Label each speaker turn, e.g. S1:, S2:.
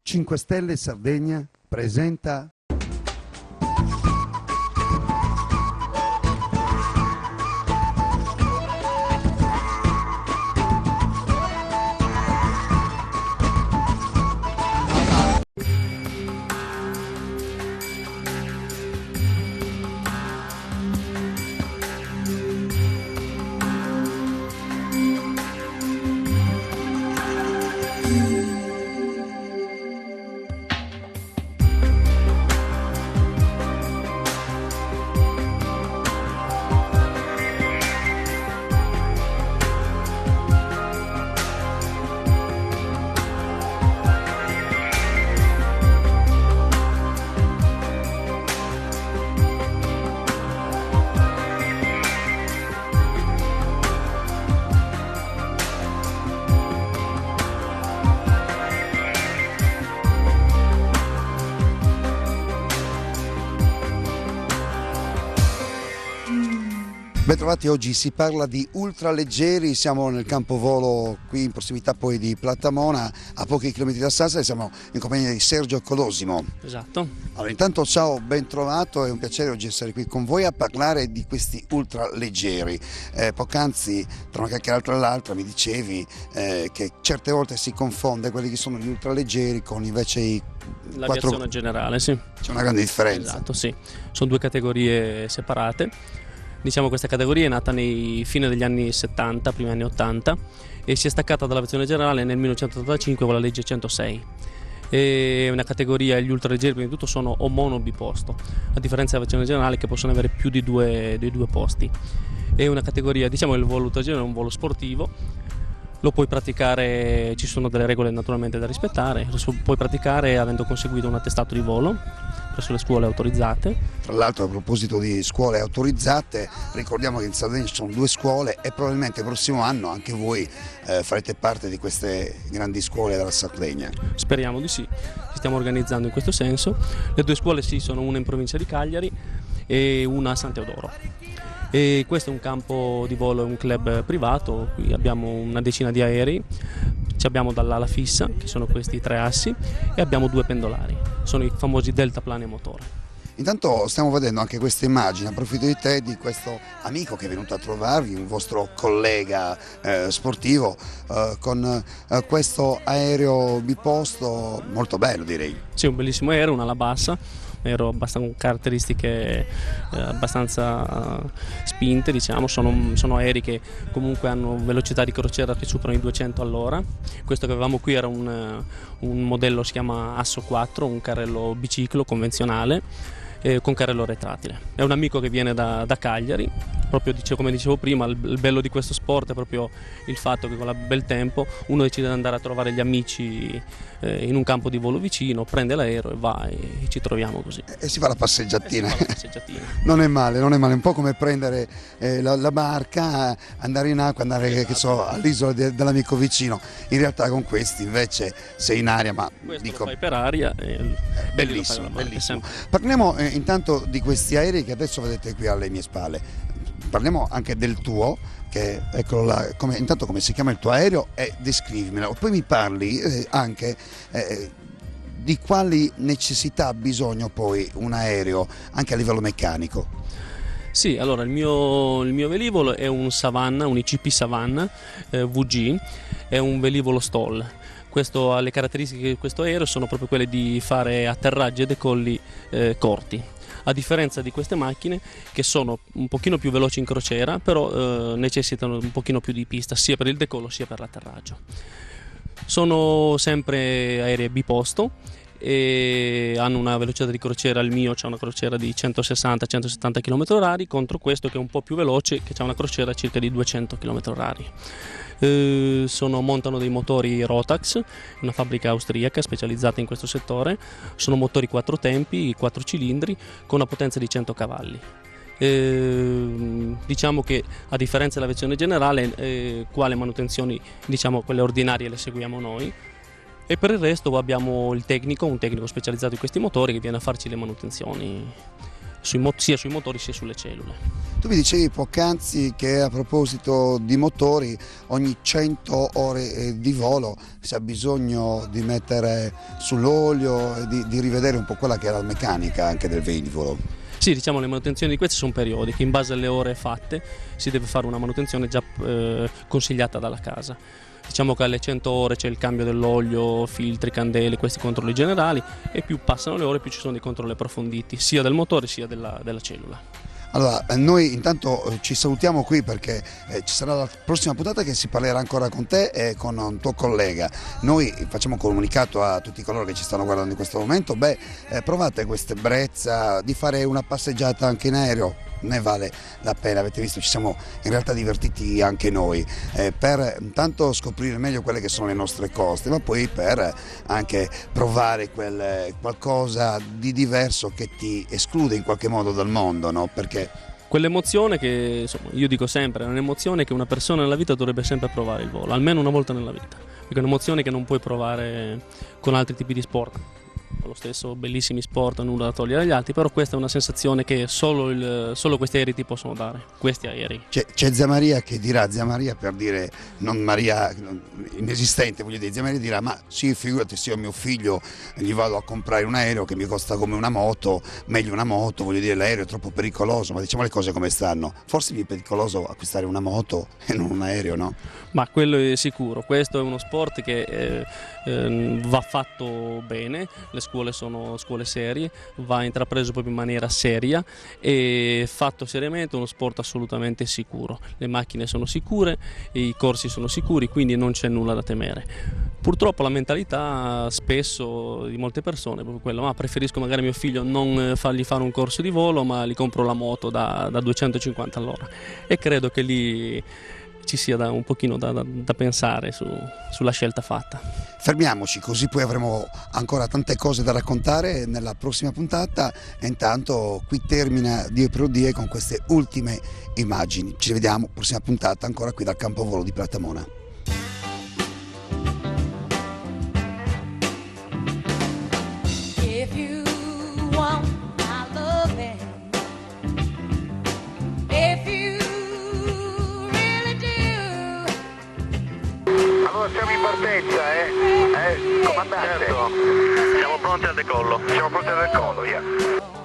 S1: 5 Stelle Sardegna presenta Bentrovati, oggi si parla di ultraleggeri, siamo nel campo volo qui in prossimità poi di Plattamona, a pochi chilometri da Sassari, siamo in compagnia di Sergio Colosimo.
S2: Esatto.
S1: Allora, intanto ciao, ben trovato, è un piacere oggi essere qui con voi a parlare di questi ultraleggeri. Poc'anzi, tra una chiacchierata e l'altra, mi dicevi che certe volte si confonde quelli che sono gli ultraleggeri con invece i
S2: l'aviazione generale, sì.
S1: C'è una grande differenza.
S2: Esatto, sì. Sono due categorie separate. Diciamo questa categoria è nata nei fine degli anni 70, primi anni 80 e si è staccata dall'aviazione generale nel 1985 con la legge 106. È una categoria, gli ultraleggeri prima di tutto sono o mono o biposto, a differenza dell'aviazione generale che possono avere più di due posti. È una categoria, diciamo il volo ultraleggero è un volo sportivo, lo puoi praticare, ci sono delle regole naturalmente da rispettare, lo puoi praticare avendo conseguito un attestato di volo presso le scuole autorizzate.
S1: Tra l'altro, a proposito di scuole autorizzate, ricordiamo che in Sardegna ci sono 2 scuole e probabilmente il prossimo anno anche voi farete parte di queste grandi scuole della Sardegna.
S2: Speriamo di sì, ci stiamo organizzando in questo senso. Le 2 scuole sì, sono una in provincia di Cagliari e una a San Teodoro. E questo è un campo di volo, un club privato, qui abbiamo una decina di aerei, ci abbiamo dall'ala fissa, che sono questi 3 assi, e abbiamo 2 pendolari, sono i famosi deltaplani a motore.
S1: Intanto stiamo vedendo anche queste immagini, approfitto di te, di questo amico che è venuto a trovarvi, un vostro collega sportivo, con questo aereo biposto molto bello, direi.
S2: Sì, un bellissimo aereo, un ala bassa. Con caratteristiche abbastanza spinte, diciamo. Sono aerei che comunque hanno velocità di crociera che superano i 200 all'ora. Questo che avevamo qui era un modello, si chiama Asso 4, un carrello biciclo convenzionale con carrello retratile. È un amico che viene da Cagliari, proprio come dicevo prima, il bello di questo sport è proprio il fatto che con il bel tempo uno decide di andare a trovare gli amici in un campo di volo vicino, prende l'aereo e va e ci troviamo così.
S1: E si fa la passeggiatina.
S2: Non è
S1: male, un po' come prendere la barca, andare in acqua, andare
S2: esatto.
S1: Che so, all'isola dell'amico vicino. In realtà con questi invece sei in aria, ma
S2: questo
S1: dico,
S2: lo fai per aria.
S1: Bellissimo, bellissimo. Parliamo intanto di questi aerei che adesso vedete qui alle mie spalle. Parliamo anche del tuo, che eccolo là, intanto come si chiama il tuo aereo e descrivimelo. Poi mi parli anche di quali necessità ha bisogno poi un aereo anche a livello meccanico.
S2: Sì, allora il mio velivolo è un Savannah, un ICP Savannah VG, è un velivolo STOL. Le caratteristiche di questo aereo sono proprio quelle di fare atterraggi e decolli corti. A differenza di queste macchine che sono un pochino più veloci in crociera, però necessitano un pochino più di pista sia per il decollo sia per l'atterraggio. Sono sempre aerei biposto e hanno una velocità di crociera, il mio c'ha una crociera di 160-170 km/h contro questo che è un po' più veloce, che ha una crociera circa di 200 km/h. Montano dei motori Rotax, una fabbrica austriaca specializzata in questo settore. Sono motori 4 tempi, 4 cilindri con una potenza di 100 cavalli. Diciamo che a differenza dell'aviazione generale, qua le manutenzioni, diciamo quelle ordinarie, le seguiamo noi. E per il resto abbiamo un tecnico specializzato in questi motori che viene a farci le manutenzioni. sia sui motori sia sulle cellule.
S1: Tu mi dicevi poc'anzi che a proposito di motori, ogni 100 ore di volo si ha bisogno di mettere sull'olio e di rivedere un po' quella che è la meccanica anche del velivolo.
S2: Sì, diciamo le manutenzioni di queste sono periodiche, in base alle ore fatte si deve fare una manutenzione già consigliata dalla casa. Diciamo che alle 100 ore c'è il cambio dell'olio, filtri, candele, questi controlli generali, e più passano le ore più ci sono dei controlli approfonditi sia del motore sia della cellula.
S1: Allora, noi intanto ci salutiamo qui perché ci sarà la prossima puntata che si parlerà ancora con te e con un tuo collega. Noi facciamo un comunicato a tutti coloro che ci stanno guardando in questo momento, provate questa ebbrezza di fare una passeggiata anche in aereo. Ne vale la pena, avete visto, ci siamo in realtà divertiti anche noi per intanto scoprire meglio quelle che sono le nostre coste, ma poi per anche provare qualcosa di diverso che ti esclude in qualche modo dal mondo, no? Perché
S2: Quell'emozione che, insomma, io dico sempre, è un'emozione che una persona nella vita dovrebbe sempre provare il volo, almeno una volta nella vita, perché è un'emozione che non puoi provare con altri tipi di sport. Lo stesso, bellissimi sport, nulla da togliere agli altri, però questa è una sensazione che solo questi aerei ti possono dare, questi aerei.
S1: C'è Zia Maria che dirà, Zia Maria per dire non Maria inesistente, voglio dire, Zia Maria dirà ma sì, figurati, se io a mio figlio gli vado a comprare un aereo che mi costa come una moto, meglio una moto, voglio dire l'aereo è troppo pericoloso, ma diciamo le cose come stanno, forse è più pericoloso acquistare una moto e non un aereo, no?
S2: Ma quello è sicuro, questo è uno sport che va fatto bene, le scuole sono scuole serie, va intrapreso proprio in maniera seria e fatto seriamente uno sport assolutamente sicuro. Le macchine sono sicure, i corsi sono sicuri, quindi non c'è nulla da temere. Purtroppo la mentalità spesso di molte persone è proprio quella, ma preferisco magari a mio figlio non fargli fare un corso di volo, ma gli compro la moto da 250 all'ora, e credo che lì ci sia un pochino da pensare sulla scelta fatta.
S1: Fermiamoci, così poi avremo ancora tante cose da raccontare nella prossima puntata, e intanto qui termina Die Pro Die con queste ultime immagini. Ci vediamo, prossima puntata, ancora qui dal campo volo di Platamona.
S3: Siamo in partenza, comandante.
S4: Certo, siamo pronti al decollo.
S3: Siamo pronti al decollo, via.